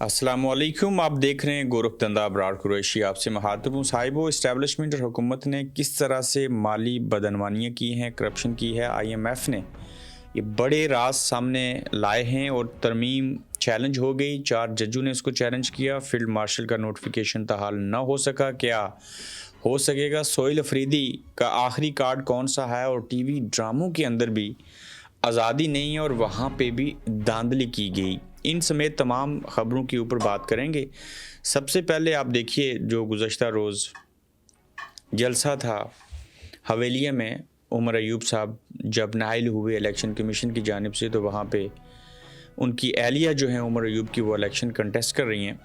अस्सलाम वालेकुम। आप देख रहे हैं गोरखधंधा अबरार कुरैशी। आपसे मुखातिब हूँ। साहिबो, इस्टेब्लिशमेंट और हुकूमत ने किस तरह से माली बदनवानियाँ की हैं, करप्शन की है। IMF ने ये बड़े राज सामने लाए हैं और तरमीम चैलेंज हो गई। 4 जजों ने इसको चैलेंज किया। फील्ड मार्शल का नोटिफिकेशन ताहाल न हो सका। क्या हो सकेगा? सोहेल अफरीदी का आखिरी कार्ड कौन सा है? और TV ड्रामों के अंदर भी आज़ादी नहीं है और वहाँ पे भी धांधली की गई। इन समेत तमाम ख़बरों के ऊपर बात करेंगे। सबसे पहले आप देखिए, जो गुज़श्ता रोज़ जलसा था हवेलिया में, उमर अयूब साहब जब नाइल हुए इलेक्शन कमीशन की जानिब से, तो वहाँ पे उनकी एहलिया जो है उमर अयूब की, वो इलेक्शन कंटेस्ट कर रही हैं।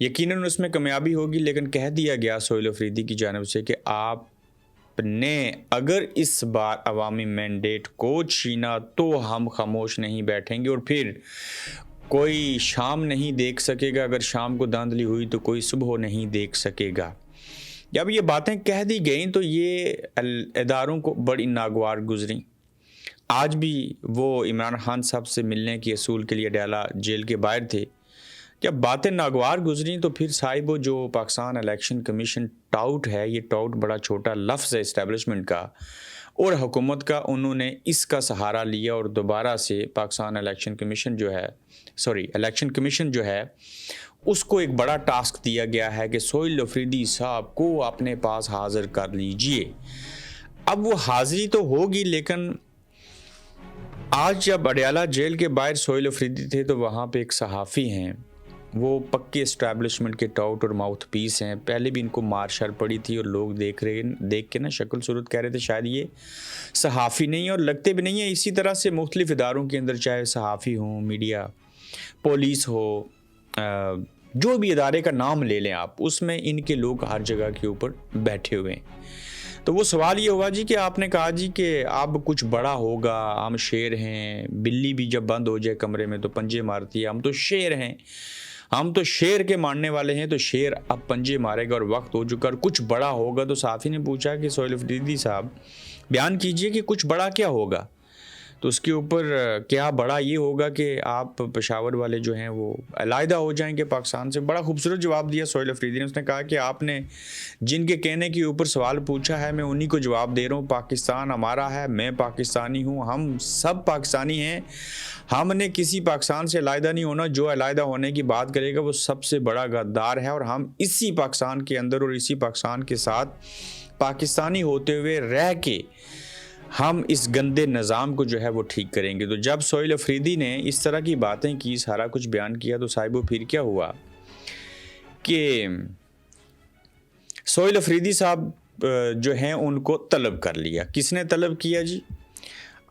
यकीनन उसमें कामयाबी होगी, लेकिन कह दिया गया सोहेल अफरीदी की जानिब से कि आपने अगर इस बार अवामी मैंडेट को छीना तो हम खामोश नहीं बैठेंगे और फिर कोई शाम नहीं देख सकेगा। अगर शाम को धांधली हुई तो कोई सुबह नहीं देख सकेगा। जब ये बातें कह दी गई तो ये इदारों को बड़ी नागवार गुजरी। आज भी वो इमरान खान साहब से मिलने की असूल के लिए अडयाला जेल के बाहर थे। जब बातें नागवार गुजरी तो फिर साहिबो, जो पाकिस्तान इलेक्शन कमीशन टाउट है, ये टाउट बड़ा छोटा लफ्ज़ है इस्टेब्लिशमेंट का और हुकूमत का, उन्होंने इसका सहारा लिया और दोबारा से पाकिस्तान इलेक्शन कमीशन जो है उसको एक बड़ा टास्क दिया गया है कि सोहेल अफरीदी साहब को अपने पास हाजिर कर लीजिए। अब वो हाजिरी तो होगी, लेकिन आज जब अडयाला जेल के बाहर सोहेल अफरीदी थे तो वहाँ पे एक सहाफ़ी हैं, वो पक्के इस्टेब्लिशमेंट के टाउट और माउथ पीस हैं। पहले भी इनको मार शार पड़ी थी और लोग देख के ना शक्ल सूरत कह रहे थे शायद ये सहाफ़ी नहीं है, और लगते भी नहीं है। इसी तरह से मुख्तलिफ़ इदारों के अंदर, चाहे सहाफ़ी हों, मीडिया, पुलिस हो, जो भी इदारे का नाम ले लें आप, उसमें इनके लोग हर जगह के ऊपर बैठे हुए हैं। तो वो सवाल ये होगा जी कि आपने कहा जी कि अब कुछ बड़ा होगा, हम शेर हैं। बिल्ली भी जब बंद हो जाए कमरे में तो पंजे मारती है। हम तो शेर हैं, हम तो शेर के मारने वाले हैं, तो शेर अब पंजे मारेगा और वक्त हो चुका और कुछ बड़ा होगा। तो साफ़ी ने पूछा कि सोहेल अफरीदी साहब बयान कीजिए कि कुछ बड़ा क्या होगा। तो उसके ऊपर क्या बड़ा ये होगा कि आप पेशावर वाले जो हैं वो अलहदा हो जाएंगे पाकिस्तान से। बड़ा खूबसूरत जवाब दिया सोहेल अफरीदी ने। उसने कहा कि आपने जिनके कहने के ऊपर सवाल पूछा है, मैं उन्हीं को जवाब दे रहा हूँ। पाकिस्तान हमारा है, मैं पाकिस्तानी हूँ, हम सब पाकिस्तानी हैं। हमने किसी पाकिस्तान से अलहदा नहीं होना। जो अलहदा होने की बात करेगा वो सबसे बड़ा गद्दार है, और हम इसी पाकिस्तान के अंदर और इसी पाकिस्तान के साथ पाकिस्तानी होते हुए रह के हम इस गंदे निज़ाम को जो है वो ठीक करेंगे। तो जब सोहेल अफरीदी ने इस तरह की बातें की, सारा कुछ बयान किया, तो साहिबो फिर क्या हुआ कि सोहेल अफरीदी साहब जो हैं उनको तलब कर लिया। किसने तलब किया जी?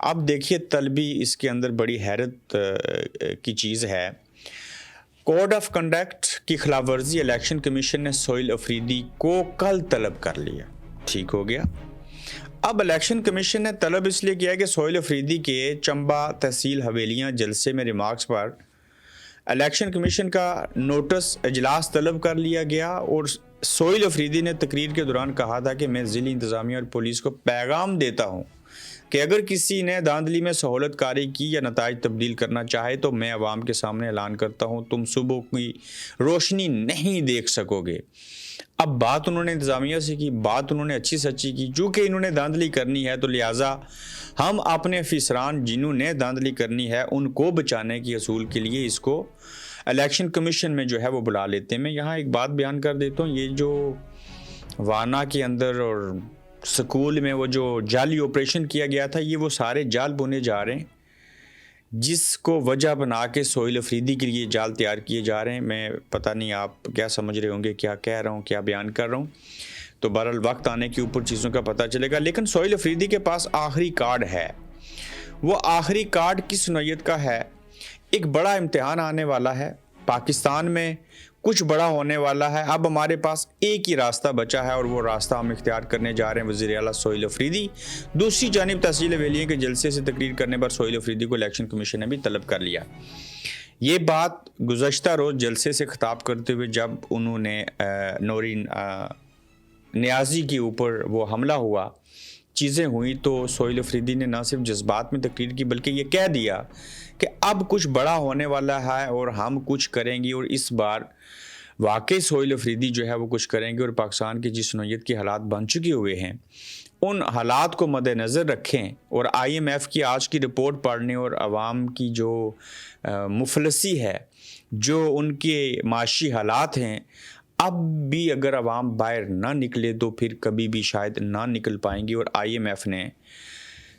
अब देखिए, तलबी इसके अंदर बड़ी हैरत की चीज़ है। कोड ऑफ कंडक्ट की खिलाफ वर्जी इलेक्शन कमीशन ने सोहेल अफरीदी को कल तलब कर लिया। ठीक हो गया। अब इलेक्शन कमीशन ने तलब इसलिए किया कि सोहेल अफरीदी के चंबा तहसील हवेलियाँ जलसे में रिमार्क्स पर इलेक्शन कमीशन का नोटिस इजलास तलब कर लिया गया। और सोहेल अफरीदी ने तकरीर के दौरान कहा था कि मैं ज़िली इंतज़ामिया और पुलिस को पैगाम देता हूँ कि अगर किसी ने धांधली में सहूलत कारी की या नताइज तब्दील करना चाहे तो मैं अवाम के सामने ऐलान करता हूँ, तुम सुबह की रोशनी नहीं देख सकोगे। अब बात उन्होंने इंतज़ामिया से की, बात उन्होंने अच्छी सच्ची की। चूँकि इन्होंने धांधली करनी है तो लिहाजा हम अपने अफसरान जिन्होंने धांधली करनी है उनको बचाने की असूल के लिए इसको इलेक्शन कमीशन में जो है वो बुला लेते हैं। मैं यहाँ एक बात बयान कर देता हूँ, ये जो वाना के अंदर और स्कूल में वो जो जाली ऑपरेशन किया गया था, ये वो सारे जाल बुने जा रहे हैं, जिसको वजह बना के सोहेल अफरीदी के लिए जाल तैयार किए जा रहे हैं। मैं पता नहीं आप क्या समझ रहे होंगे, क्या कह रहा हूँ, क्या बयान कर रहा हूँ। तो बहरहाल वक्त आने के ऊपर चीज़ों का पता चलेगा। लेकिन सोहेल अफरीदी के पास आखिरी कार्ड है। वो आखिरी कार्ड किस नौयत का है? एक बड़ा इम्तिहान आने वाला है, पाकिस्तान में कुछ बड़ा होने वाला है। अब हमारे पास एक ही रास्ता बचा है और वो रास्ता हम इख्तियार करने जा रहे हैं, वज़ीर आला सोहेल अफरीदी। दूसरी जानिब तहसील हवेलियाँ के जलसे से तकरीर करने पर सोहेल अफरीदी को इलेक्शन कमीशन ने भी तलब कर लिया। ये बात गुज़श्ता रोज़ जलसे से खिताब करते हुए जब उन्होंने नौरीन नियाज़ी के ऊपर वो हमला हुआ چیزیں ہوئیں تو سہیل افریدی نے نہ صرف جذبات میں تقریر کی بلکہ یہ کہہ دیا کہ اب کچھ بڑا ہونے والا ہے اور ہم کچھ کریں گے، اور اس بار واقعی سہیل افریدی جو ہے وہ کچھ کریں گے، اور پاکستان کی جس نوعیت کے حالات بن چکے ہوئے ہیں ان حالات کو مد نظر رکھیں، اور آئی ایم ایف کی آج کی رپورٹ پڑھنے اور عوام کی جو مفلسی ہے، جو ان کے معاشی حالات ہیں، اب بھی اگر عوام باہر نہ نکلے تو پھر کبھی بھی شاید نہ نکل پائیں گی۔ اور آئی ایم ایف نے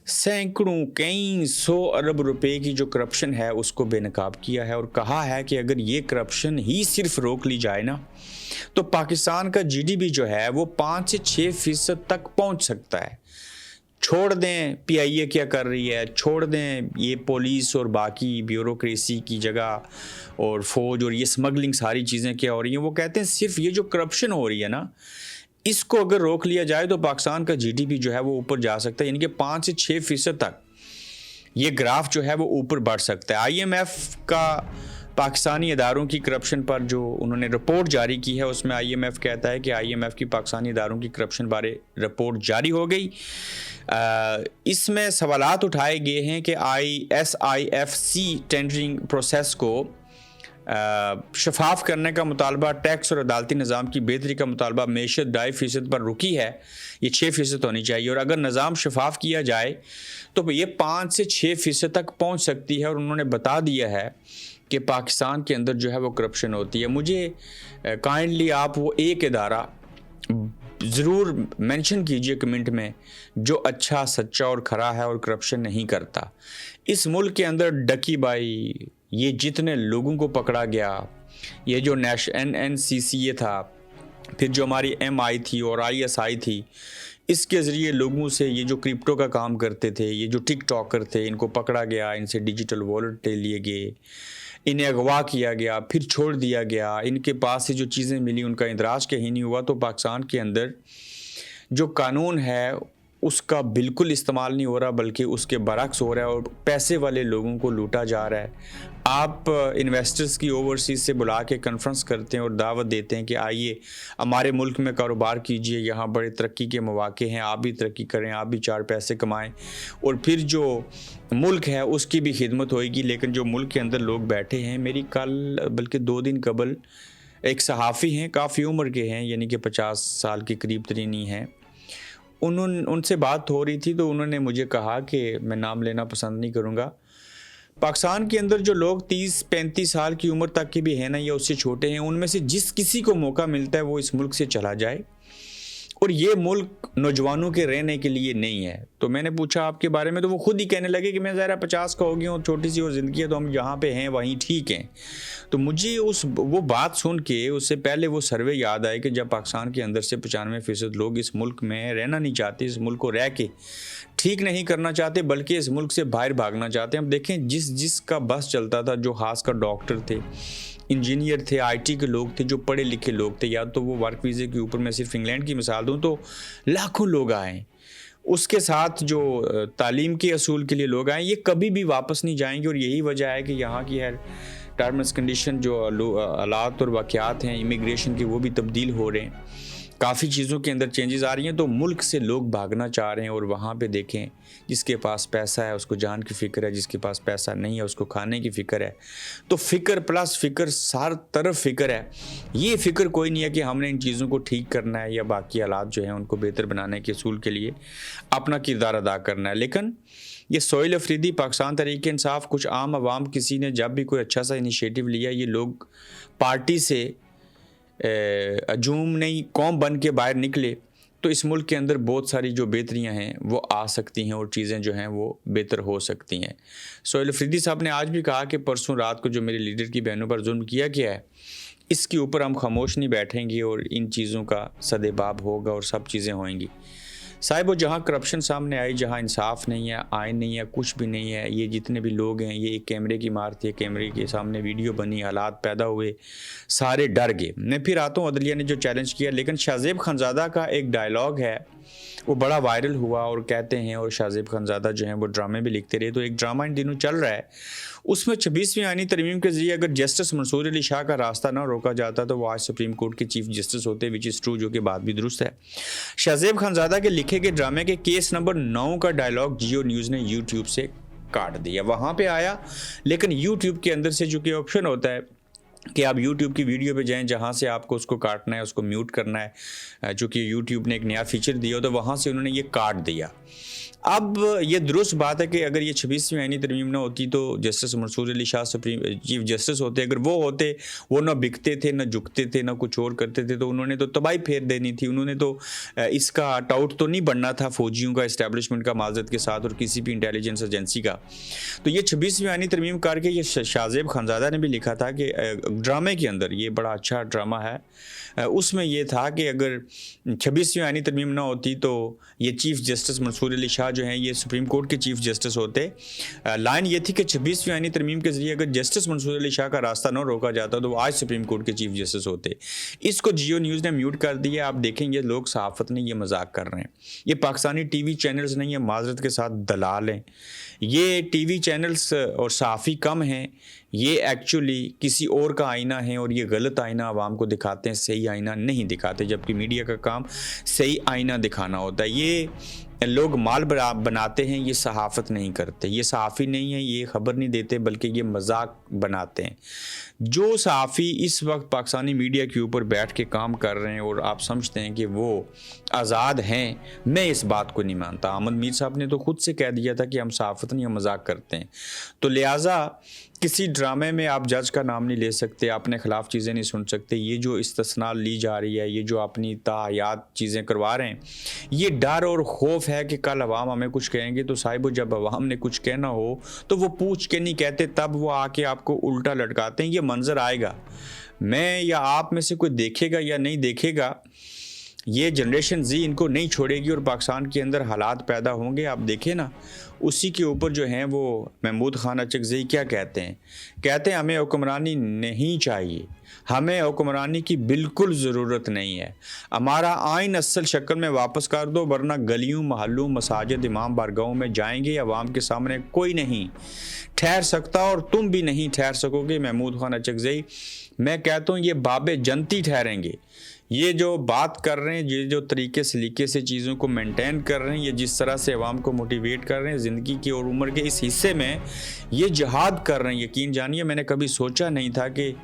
سینکڑوں کئی سو ارب روپے کی جو کرپشن ہے اس کو بے نقاب کیا ہے، اور کہا ہے کہ اگر یہ کرپشن ہی صرف روک لی جائے نا تو پاکستان کا جی ڈی پی جو ہے وہ 5 سے 6% تک پہنچ سکتا ہے۔ چھوڑ دیں پی آئی اے کیا کر رہی ہے، چھوڑ دیں یہ پولیس اور باقی بیوروکریسی کی جگہ اور فوج اور یہ سمگلنگ ساری چیزیں کیا ہو رہی ہیں، وہ کہتے ہیں صرف یہ جو کرپشن ہو رہی ہے نا اس کو اگر روک لیا جائے تو پاکستان کا جی ڈی پی جو ہے وہ اوپر جا سکتا ہے، یعنی کہ 5 سے 6% تک یہ گراف جو ہے وہ اوپر بڑھ سکتا ہے۔ آئی ایم ایف کا پاکستانی اداروں کی کرپشن پر جو انہوں نے رپورٹ جاری کی ہے اس میں آئی ایم ایف کہتا ہے کہ آئی ایم ایف کی پاکستانی اداروں کی کرپشن بارے رپورٹ جاری ہو گئی۔ اس میں سوالات اٹھائے گئے ہیں کہ I F C tendering process کو شفاف کرنے کا مطالبہ، ٹیکس اور عدالتی نظام کی بہتری کا مطالبہ، معیشت 2.5% پر رکی ہے، یہ 6% ہونی چاہیے، اور اگر نظام شفاف کیا جائے تو یہ 5 سے 6% تک پہنچ سکتی ہے۔ اور انہوں نے بتا دیا ہے کہ پاکستان کے اندر جو ہے وہ کرپشن ہوتی ہے۔ مجھے کائنڈلی آپ وہ ایک ادارہ ضرور مینشن کیجئے کمنٹ میں جو اچھا، سچا اور کھرا ہے اور کرپشن نہیں کرتا۔ اس ملک کے اندر ڈکی بائی، یہ جتنے لوگوں کو پکڑا گیا، یہ جو NNCCA تھا، پھر جو ہماری MI تھی اور ISI تھی، اس کے ذریعے لوگوں سے یہ جو کرپٹو کا کام کرتے تھے، یہ جو ٹک ٹاکر تھے، ان کو پکڑا گیا، ان سے ڈیجیٹل والٹ لے لیے گئے، انہیں اغوا کیا گیا، پھر چھوڑ دیا گیا، ان کے پاس سے جو چیزیں ملی ان کا اندراج کہیں نہیں ہوا۔ تو پاکستان کے اندر جو قانون ہے اس کا بالکل استعمال نہیں ہو رہا، بلکہ اس کے برعکس ہو رہا ہے، اور پیسے والے لوگوں کو لوٹا جا رہا ہے۔ آپ انویسٹرز کی اوورسیز سے بلا کے کنفرنس کرتے ہیں اور دعوت دیتے ہیں کہ آئیے ہمارے ملک میں کاروبار کیجئے، یہاں بڑے ترقی کے مواقع ہیں، آپ بھی ترقی کریں، آپ بھی 4 پیسے کمائیں، اور پھر جو ملک ہے اس کی بھی خدمت ہوئے گی۔ لیکن جو ملک کے اندر لوگ بیٹھے ہیں، میری کل بلکہ 2 دن قبل ایک صحافی ہیں، کافی عمر کے ہیں، یعنی کہ 50 سال کے قریب ترین ہی ہیں، ان سے بات ہو رہی تھی تو انہوں نے مجھے کہا کہ میں نام لینا پسند نہیں کروں گا، پاکستان کے اندر جو لوگ 30-35 سال کی عمر تک کے بھی ہیں نا یا اس سے چھوٹے ہیں، ان میں سے جس کسی کو موقع ملتا ہے وہ اس ملک سے چلا جائے، اور یہ ملک نوجوانوں کے رہنے کے لیے نہیں ہے۔ تو میں نے پوچھا آپ کے بارے میں، تو وہ خود ہی کہنے لگے کہ میں ظاہر 50 کا ہو گیا ہوں، چھوٹی سی وہ زندگی ہے، تو ہم جہاں پہ ہیں وہیں ٹھیک ہیں۔ تو مجھے وہ بات سن کے اس سے پہلے وہ سروے یاد آئے کہ جب پاکستان کے اندر سے 95% لوگ اس ملک میں رہنا نہیں چاہتے، اس ملک کو رہ کے ٹھیک نہیں کرنا چاہتے، بلکہ اس ملک سے باہر بھاگنا چاہتے ہیں۔ ہم دیکھیں جس کا بس چلتا تھا، جو خاص کر ڈاکٹر تھے، انجینئر تھے، آئی ٹی کے لوگ تھے، جو پڑھے لکھے لوگ تھے، یا تو وہ ورک ویزے کے اوپر، میں صرف انگلینڈ کی مثال دوں تو لاکھوں لوگ آئے، اس کے ساتھ جو تعلیم کے اصول کے لیے لوگ آئے، یہ کبھی بھی واپس نہیں جائیں گے۔ اور یہی وجہ ہے کہ یہاں کی ٹرمز کنڈیشن، جو حالات اور واقعات ہیں امیگریشن کے، وہ بھی تبدیل ہو رہے ہیں، کافی چیزوں کے اندر چینجز آ رہی ہیں، تو ملک سے لوگ بھاگنا چاہ رہے ہیں۔ اور وہاں پہ دیکھیں، جس کے پاس پیسہ ہے اس کو جان کی فکر ہے، جس کے پاس پیسہ نہیں ہے اس کو کھانے کی فکر ہے۔ تو فکر پلس فکر، سار طرف فکر ہے۔ یہ فکر کوئی نہیں ہے کہ ہم نے ان چیزوں کو ٹھیک کرنا ہے یا باقی حالات جو ہیں ان کو بہتر بنانے کے اصول کے لیے اپنا کردار ادا کرنا ہے۔ لیکن یہ سہیل افریدی، پاکستان تحریک انصاف، کچھ عام عوام، کسی نے جب بھی کوئی اچھا سا انیشیٹو لیا، یہ لوگ پارٹی سے ہجوم نہیں، قوم بن کے باہر نکلے، تو اس ملک کے اندر بہت ساری جو بہتریاں ہیں وہ آ سکتی ہیں، اور چیزیں جو ہیں وہ بہتر ہو سکتی ہیں۔ سہیل افریدی صاحب نے آج بھی کہا کہ پرسوں رات کو جو میرے لیڈر کی بہنوں پر ظلم کیا گیا ہے، اس کے اوپر ہم خاموش نہیں بیٹھیں گے، اور ان چیزوں کا سد باب ہوگا اور سب چیزیں ہوئیں گی۔ صاحب، وہ جہاں کرپشن سامنے آئی، جہاں انصاف نہیں ہے، آئین نہیں ہے، کچھ بھی نہیں ہے، یہ جتنے بھی لوگ ہیں، یہ ایک کیمرے کی مار تھی، کیمرے کے سامنے ویڈیو بنی، حالات پیدا ہوئے، سارے ڈر گئے۔ میں پھر آتا ہوں عدلیہ نے جو چیلنج کیا، لیکن شاہزیب خانزادہ کا ایک ڈائلاگ ہے، وہ بڑا وائرل ہوا، اور کہتے ہیں، اور شاہزیب خانزادہ جو ہیں وہ ڈرامے بھی لکھتے رہے، تو ایک ڈرامہ ان دنوں چل رہا ہے، اس میں 26ویں آئینی ترمیم کے ذریعے اگر جسٹس منصور علی شاہ کا راستہ نہ روکا جاتا تو وہ آج سپریم کورٹ کے چیف جسٹس ہوتے، وچ از ٹرو، جو کہ بات بھی درست ہے۔ شاہزیب خانزادہ کے لکھے मीठे के ड्रामे के केस नंबर 9 का डायलॉग जियो न्यूज़ ने यूट्यूब से काट दिया। वहाँ पे आया, लेकिन यूट्यूब के अंदर से चूँकि ऑप्शन होता है कि आप यूट्यूब की वीडियो पे जाएं, जहाँ से आपको उसको काटना है, उसको म्यूट करना है, चूँकि यूट्यूब ने एक नया फीचर दिया हो, तो वहाँ से उन्होंने ये काट दिया। अब ये दुरुस्त बात है कि अगर ये 26वीं आईनी तरमीम ना होती तो justice Mansoor Ali Shah supreme chief justice होते, अगर वो होते, वो ना बिकते थे, ना झुकते थे, ना कुछ और करते थे, तो उन्होंने तो तबाही फेर देनी थी। उन्होंने तो इसका टाउट तो नहीं बनना था फौजियों का, इस्टेब्लिशमेंट का माजरत के साथ, और किसी भी इंटेलिजेंस एजेंसी का। तो ये 26वीं आईनी तरमीम करके ये शाहजेब खानज़ादा ने भी लिखा था कि ड्रामे के अंदर, ये बड़ा अच्छा ड्रामा है, उसमें ये था कि अगर 26वीं आईनी तरमीम ना होती तो ये चीफ जस्टिस मंसूर अली शाह जो हैं, ये सुप्रीम कोर्ट के चीफ जस्टिस होते। लाइन ये थी कि 26वीं आईनी तरमीम के ज़रिए अगर जस्टिस मंसूर अली शाह का रास्ता न रोका जाता तो वो आज सुप्रीम कोर्ट के चीफ जस्टिस होते। इसको जियो न्यूज़ ने म्यूट कर दिया। आप देखेंगे लोग सहाफ़त नहीं, ये मजाक कर रहे हैं। ये पाकिस्तानी टीवी चैनल्स नहीं है, माजरत के साथ दलाल हैं। ये टीवी चैनल्स और सहाफ़ी कम हैं, ये एक्चुअली किसी और का आईना है, और ये गलत आईना आवाम को दिखाते हैं, सही आईना नहीं दिखाते, जबकि मीडिया का काम सही आईना दिखाना होता है। ये लोग माल बनाते हैं, ये सहाफ़त नहीं करते, ये सहाफ़ी नहीं है, ये ख़बर नहीं देते, बल्कि ये मजाक बनाते हैं। जो सहाफ़ी इस वक्त पाकिस्तानी मीडिया के ऊपर बैठ के काम कर रहे हैं और आप समझते हैं कि वो आज़ाद हैं, मैं इस बात को नहीं मानता। अहमद मीर साहब ने तो खुद से कह दिया था कि हम सहाफ़त नहीं, हम मजाक करते हैं। तो लिहाजा किसी ड्रामे में आप जज का नाम नहीं ले सकते, अपने ख़िलाफ़ चीज़ें नहीं सुन सकते। ये जो इस्तिस्ना ली जा रही है, ये जो अपनी तायात चीज़ें करवा रहे हैं, ये डर और खौफ है कि कल अवाम हमें कुछ कहेंगे। तो साहिब, जब अवाम ने कुछ कहना हो तो वो पूछ के नहीं कहते, तब वो आके आपको उल्टा लटकाते हैं। ये मंजर आएगा, मैं या आप में से कोई देखेगा या नहीं देखेगा, ये जनरेशन जी इनको नहीं छोड़ेगी और पाकिस्तान के अंदर हालात पैदा होंगे। आप देखें ना, उसी के ऊपर जो हैं वो महमूद खान अचकज़ई क्या कहते हैं हमें हुक्मरानी नहीं चाहिए, हमें हुक्मरानी की बिल्कुल ज़रूरत नहीं है, हमारा आइन असल शक्ल में वापस कर दो, वरना गलियों, महलों, मसाजिद, इमाम बारगाहों में जाएंगे, अवाम के सामने कोई नहीं ठहर सकता और तुम भी नहीं ठहर सकोगे। महमूद खान अचकज़ई, मैं कहता हूँ ये बाबे जनती ठहरेंगे। ये जो बात कर रहे हैं, ये जो तरीके सलीके से चीज़ों को मेंटेन कर रहे हैं, ये जिस तरह से अवाम को मोटिवेट कर रहे हैं ज़िंदगी की और उम्र के इस हिस्से में ये जिहाद कर रहे हैं। यकीन जानिए, मैंने कभी सोचा नहीं था कि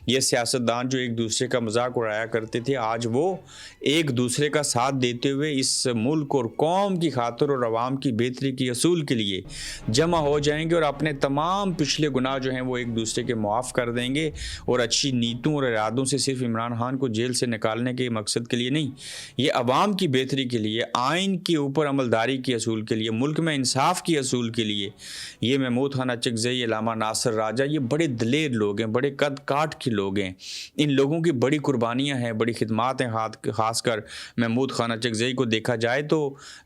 ये सियासतदान जो एक दूसरे का मजाक उड़ाया करते थे, आज वो एक दूसरे का साथ देते हुए इस मुल्क और कौम की खातिर और अवाम की बेहतरी की असूल के लिए जमा हो जाएंगे और अपने तमाम पिछले गुनाह जो हैं वो एक दूसरे के मुआफ़ कर देंगे। और अच्छी नीतों और इरादों से सिर्फ इमरान खान को जेल से निकालने के मकसद के लिए नहीं, ये अवाम की बेहतरी के लिए, आइन के ऊपर अमलदारी के असूल के लिए, मुल्क में इंसाफ के असूल के लिए, ये महमूद खान अचकज़ई, अल्लामा नासिर राजा, ये बड़े दलेर लोग हैं, बड़े कद काठ के लोग हैं। इन लोगों की बड़ी कुर्बानियाँ हैं, बड़ी खिदमात हैं। ख़ासकर महमूद खान अचकज़ई को देखा जाए तो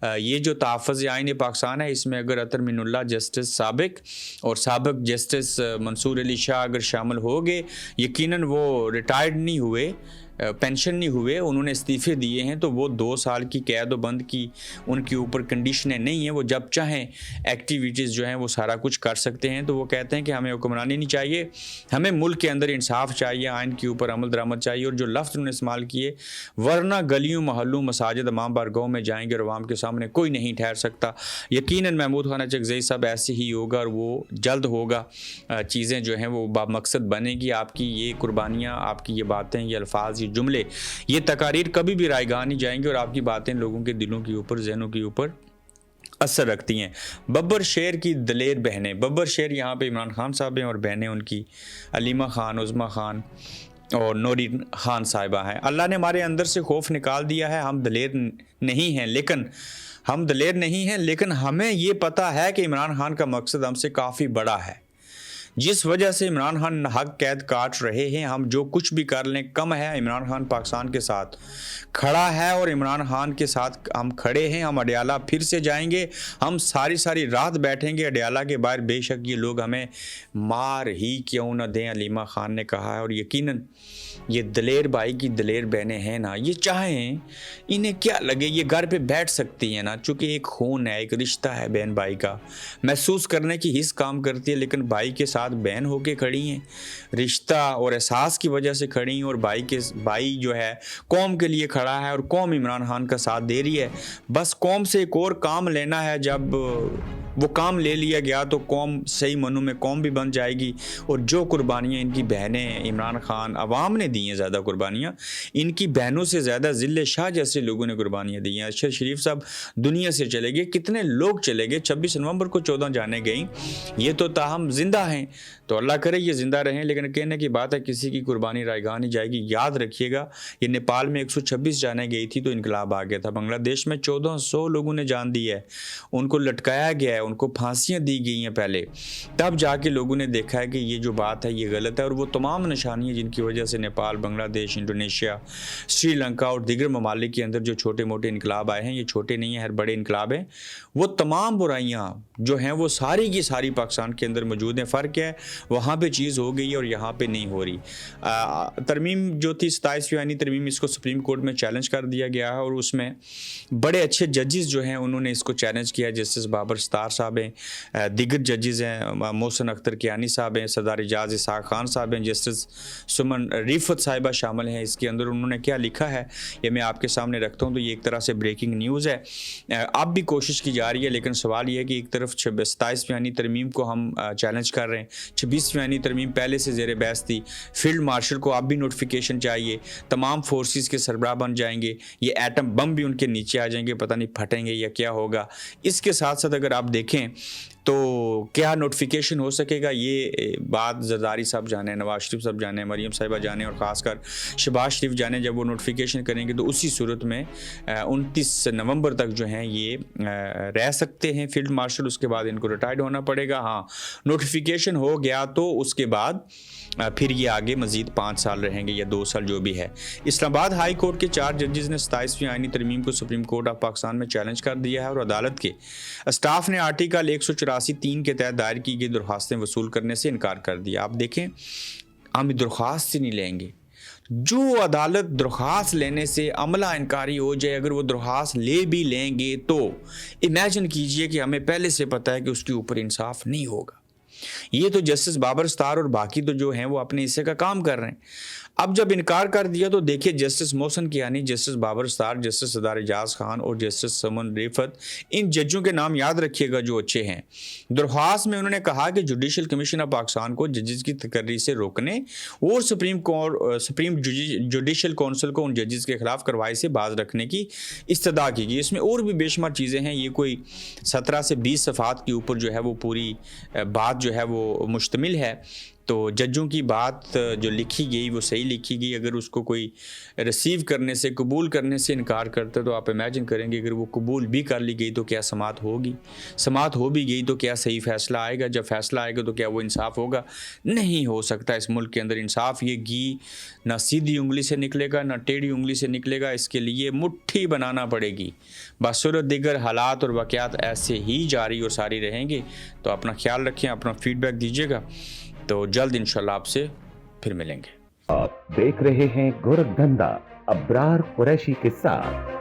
ये जो तहफ़्फ़ुज़ आईन पाकिस्तान है, इसमें अगर अतर मिनुल्लाह जस्टिस साबिक और साबिक जस्टिस मंसूर अली शाह अगर शामिल हो गए, यकीनन वो रिटायर्ड नहीं हुए, पेंशन नहीं हुए, उन्होंने इस्तीफ़े दिए हैं, तो वो 2 साल की कैद और बंद की उनके ऊपर कंडीशनें नहीं हैं। वो जब चाहें एक्टिविटीज़ जो हैं वो सारा कुछ कर सकते हैं। तो वो कहते हैं कि हमें हुक्मरानी नहीं चाहिए, हमें मुल्क के अंदर इंसाफ चाहिए, आइन के ऊपर अमल दरामद चाहिए। और जो लफ्ज़ उन्होंने इस्तेमाल किए, वरना गलियों, महलों, मसाजिद, इमाम बारगाहों में जाएंगे और अवाम के सामने कोई नहीं ठहर सकता। यकीनन महमूद खान अचकज़ई साहब ऐसे ही होगा और वो जल्द होगा। चीज़ें जो हैं वो बामकसद बनेगी। आपकी ये कुर्बानियाँ, आपकी ये बातें, ये अल्फाज, जुमले, ये तकारीर कभी भी रायगाह नहीं जाएंगे और आपकी बातें लोगों के दिलों के ऊपर, ज़हनों के ऊपर असर रखती हैं। बब्बर शेर की दलेर बहनें, बब्बर शेर यहाँ पे इमरान खान साहब हैं और बहनें उनकी अलीमा खान, उज़्मा खान और नूरीन खान साहिबा हैं। अल्लाह ने हमारे अंदर से खौफ निकाल दिया है। हम दलेर नहीं हैं, लेकिन हमें ये पता है कि इमरान खान का मकसद हमसे काफ़ी बड़ा है। जिस वजह से इमरान खान हक कैद काट रहे हैं, हम जो कुछ भी कर लें कम है। इमरान खान पाकिस्तान के साथ खड़ा है और इमरान खान के साथ हम खड़े हैं। हम अडियाला फिर से जाएंगे, हम सारी रात बैठेंगे अडियाला के बाहर, बेशक ये लोग हमें मार ही क्यों न दें, अलीमा खान ने कहा है। और यकीनन ये दलेर भाई की दलेर बहनें हैं ना, ये चाहें इन्हें क्या लगे, ये घर पे बैठ सकती हैं ना, चूँकि एक खून है, एक रिश्ता है बहन भाई का, महसूस करने की हिस्स काम करती है। लेकिन भाई के साथ ساتھ بہن ہو کے کھڑی ہیں، رشتہ اور احساس کی وجہ سے کھڑی ہیں، اور بھائی جو ہے قوم کے لیے کھڑا ہے اور قوم عمران خان کا ساتھ دے رہی ہے۔ بس قوم سے ایک اور کام لینا ہے، جب وہ کام لے لیا گیا تو قوم صحیح منوں میں قوم بھی بن جائے گی، اور جو قربانیاں ان کی بہنیں عمران خان عوام نے دی ہیں، زیادہ قربانیاں ان کی بہنوں سے زیادہ ذل شاہ جیسے لوگوں نے قربانیاں دی ہیں۔ ارشد شریف صاحب دنیا سے چلے گئے، کتنے لوگ چلے گئے، 26 نومبر کو 14 جانے گئیں، یہ تو تاہم زندہ ہیں، تو اللہ کرے یہ زندہ رہیں، لیکن کہنے کی بات ہے کسی کی قربانی رائیگاں نہیں جائے گی۔ یاد رکھیے گا یہ نیپال میں 126 جانے گئی تھی تو انقلاب آ گیا تھا، بنگلہ دیش میں 1400 لوگوں نے جان دی ہے، ان کو لٹکایا گیا ہے، ان کو پھانسیاں دی گئی ہیں پہلے، تب جا کے لوگوں نے دیکھا ہے کہ یہ جو بات ہے یہ غلط ہے، اور وہ تمام نشانیاں جن کی وجہ سے نیپال، بنگلہ دیش، انڈونیشیا، سری لنکا اور دیگر ممالک کے اندر جو چھوٹے موٹے انقلاب آئے ہیں، یہ چھوٹے نہیں ہیں، ہر بڑے انقلاب ہیں، وہ تمام برائیاں جو ہیں وہ ساری کی ساری پاکستان کے اندر موجود ہیں۔ فرق ہے وہاں پہ چیز ہو گئی اور یہاں پہ نہیں ہو رہی۔ ترمیم جو تھی 27ویں آئینی ترمیم، اس کو سپریم کورٹ میں چیلنج کر دیا گیا ہے، اور اس میں بڑے اچھے ججز جو ہیں انہوں نے اس کو چیلنج کیا، جسٹس بابر ستار صاحب ہیں، دیگر ججز ہیں، محسن اختر کیانی صاحب ہیں، سردار اعجاز اسحاق خان صاحب ہیں، جسٹس سمن ریفت صاحبہ شامل ہیں۔ اس کے اندر انہوں نے کیا لکھا ہے یہ میں آپ کے سامنے رکھتا ہوں، تو یہ ایک طرح سے بریکنگ نیوز ہے۔ اب بھی کوشش کی جا رہی ہے، لیکن سوال یہ ہے کہ ایک طرف 27ویں آئینی ترمیم کو ہم چیلنج کر رہے ہیں، 26ویں آئینی ترمیم پہلے سے زیر بحث تھی، فیلڈ مارشل کو اب بھی نوٹیفیکیشن چاہیے، تمام فورسز کے سربراہ بن جائیں گے، یہ ایٹم بم بھی ان کے نیچے آ جائیں گے، پتہ نہیں پھٹیں گے یا کیا ہوگا۔ اس کے ساتھ ساتھ اگر آپ دیکھیں تو کیا نوٹیفیکیشن ہو سکے گا، یہ بات زرداری صاحب جانے، نواز شریف صاحب جانے، مریم صاحبہ جانے، اور خاص کر شہباز شریف جانے، جب وہ نوٹیفیکیشن کریں گے تو اسی صورت میں 29 نومبر تک جو ہیں یہ رہ سکتے ہیں فیلڈ مارشل، اس کے بعد ان کو ریٹائرڈ ہونا پڑے گا۔ ہاں نوٹیفیکیشن ہو گیا تو اس کے بعد پھر یہ آگے مزید 5 سال رہیں گے یا 2 سال جو بھی ہے۔ اسلام آباد ہائی کورٹ کے 4 ججز نے 27ویں آئینی ترمیم کو سپریم کورٹ آف پاکستان میں چیلنج کر دیا ہے، اور عدالت کے اسٹاف نے آرٹیکل 184(3) کے تحت دائر کی گئی درخواستیں وصول کرنے سے انکار کر دیا۔ آپ دیکھیں ہم درخواست ہی نہیں لیں گے، جو عدالت درخواست لینے سے عملہ انکاری ہو جائے، اگر وہ درخواست لے بھی لیں گے تو امیجن کیجئے کہ ہمیں پہلے سے پتہ ہے کہ اس کے اوپر انصاف نہیں ہوگا۔ یہ تو جسٹس بابر ستار اور باقی تو جو ہیں وہ اپنے حصے کا کام کر رہے ہیں، اب جب انکار کر دیا تو دیکھیے جسٹس محسن کیانی، جسٹس بابر ستار، جسٹس سردار اعجاز خان اور جسٹس سمن ریفت، ان ججوں کے نام یاد رکھیے گا جو اچھے ہیں۔ درخواست میں انہوں نے کہا کہ جوڈیشل کمیشن آف پاکستان کو ججز کی تقرری سے روکنے اور سپریم جوڈیشل کونسل کو ان ججز کے خلاف کارروائی سے باز رکھنے کی استدعا کی گئی۔ اس میں اور بھی بے شمار چیزیں ہیں، یہ کوئی 17 سے 20 صفحات کے اوپر جو ہے وہ پوری بات جو ہے وہ مشتمل ہے۔ تو ججوں کی بات جو لکھی گئی وہ صحیح لکھی گئی، اگر اس کو کوئی ریسیو کرنے سے، قبول کرنے سے انکار کرتا تو آپ امیجن کریں گے اگر وہ قبول بھی کر لی گئی تو کیا سماعت ہوگی، سماعت ہو بھی گئی تو کیا صحیح فیصلہ آئے گا، جب فیصلہ آئے گا تو کیا وہ انصاف ہوگا؟ نہیں ہو سکتا اس ملک کے اندر انصاف۔ یہ گھی نہ سیدھی انگلی سے نکلے گا نہ ٹیڑھی انگلی سے نکلے گا، اس کے لیے مٹھی بنانا پڑے گی۔ بصورت دیگر حالات اور واقعات ایسے ہی جاری اور ساری رہیں گے۔ تو اپنا خیال رکھیں، اپنا فیڈ بیک دیجیے گا، تو جلد انشاءاللہ آپ سے پھر ملیں گے۔ آپ دیکھ رہے ہیں گورکھ دھندا ابرار قریشی کے ساتھ۔